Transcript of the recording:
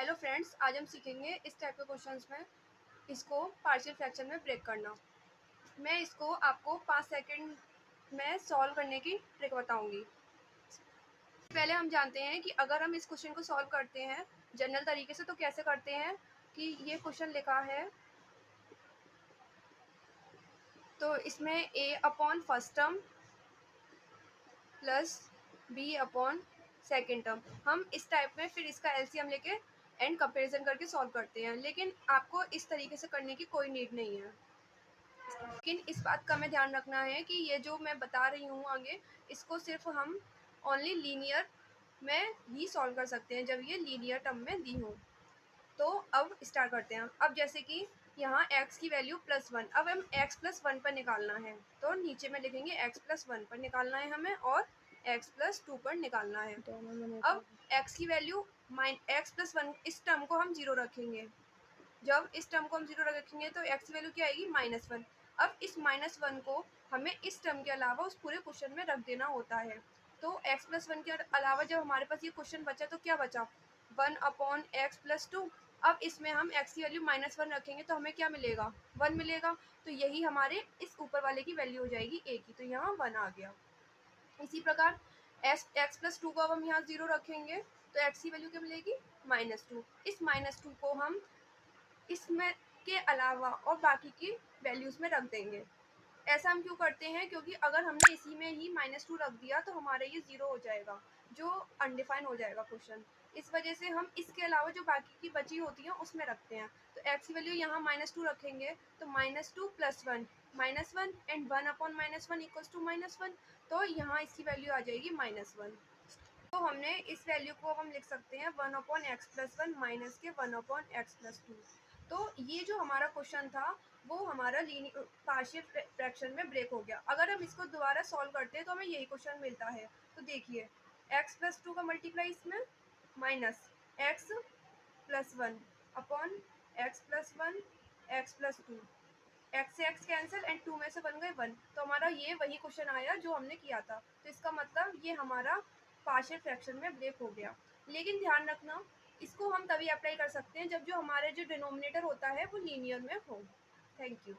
Hello friends, आज हम सीखेंगे इस टाइप के क्वेश्चंस में इसको पार्शियल फ्रैक्शन में ब्रेक करना। मैं इसको आपको 5 सेकंड में सॉल्व करने की ट्रिक बताऊंगी। पहले हम जानते हैं कि अगर हम इस क्वेश्चन को सॉल्व करते हैं जनरल तरीके से तो कैसे करते हैं कि ये क्वेश्चन लिखा है तो इसमें a upon first term plus b upon second term, हम इस टाइप में फिर इसका एलसीएम लेके एंड कंपैरिजन करके सॉल्व करते हैं। लेकिन आपको इस तरीके से करने की कोई नीड नहीं है। लेकिन इस बात का हमें ध्यान रखना है कि ये जो मैं बता रही हूँ आगे, इसको सिर्फ हम ओनली लीनियर में ही सॉल्व कर सकते हैं जब ये लीनियर टर्म में दी हो। तो अब स्टार्ट करते हैं। अब जैसे कि यहाँ x की वैल्यू +1, अब हम x +1 पर निकालना है तो नीचे में लिखेंगे x +1 पर निकालना है हमें और x +2 पर निकालना है। अब x की वैल्यू x +1, इस टर्म को हम 0 रखेंगे। जब इस टर्म को हम 0 रखेंगे तो x की वैल्यू क्या आएगी -1। अब इस -1 को हमें इस टर्म के अलावा उस पूरे क्वेश्चन में रख देना होता है। तो x +1 के अलावा जब हमारे पास ये क्वेश्चन बचा तो क्या बचा, 1/x + 2। अब इसमें हम x की वैल्यू -1 रखेंगे तो हमें क्या मिलेगा, 1 मिलेगा। तो यही हमारे इस ऊपर वाले की वैल्यू हो जाएगी a की, तो यहाँ 1 आ गया। इसी प्रकार x +2 को अब हम यहाँ 0 रखेंगे तो x की वैल्यू क्या मिलेगी, -2। इस -2 को हम इसमें के अलावा और बाकी की वैल्यूज में रख देंगे। ऐसा हम क्यों करते हैं, क्योंकि अगर हमने इसी में ही -2 रख दिया तो हमारा ये 0 हो जाएगा, जो अनडिफाइन हो जाएगा क्वेश्चन। इस वजह से हम इसके अलावा जो बाकी की बची होती हैं उसमें रखते हैं। तो x की वैल्यू यहाँ -2 रखेंगे तो -2 + 1 -1 एंड 1/-1 = -1, तो यहाँ इसकी वैल्यू आ जाएगी -1। तो हमने इस वैल्यू को हम लिख सकते हैं 1/x + 1 माइनस के 1/x + 2। तो ये जो हमारा क्वेश्चन था वो हमारा पार्शियल फ्रैक्शन में ब्रेक हो गया। अगर हम इसको दोबारा सॉल्व करते हैं तो हमें यही क्वेश्चन मिलता है। तो देखिए x + 2 का मल्टीप्लाई इसमें minus x + 1 upon x + 1 x + 2, x से x कैंसिल एंड 2 में से बन गए 1। तो हमारा ये वही क्वेश्चन आया जो हमने किया था। तो इसका मतलब ये हमारा पार्शियल फ्रैक्शन में ब्रेक हो गया। लेकिन ध्यान रखना, इसको हम तभी अप्लाई कर सकते हैं जब जो हमारे जो डिनोमिनेटर होता है वो लीनियर में हो। Thank you.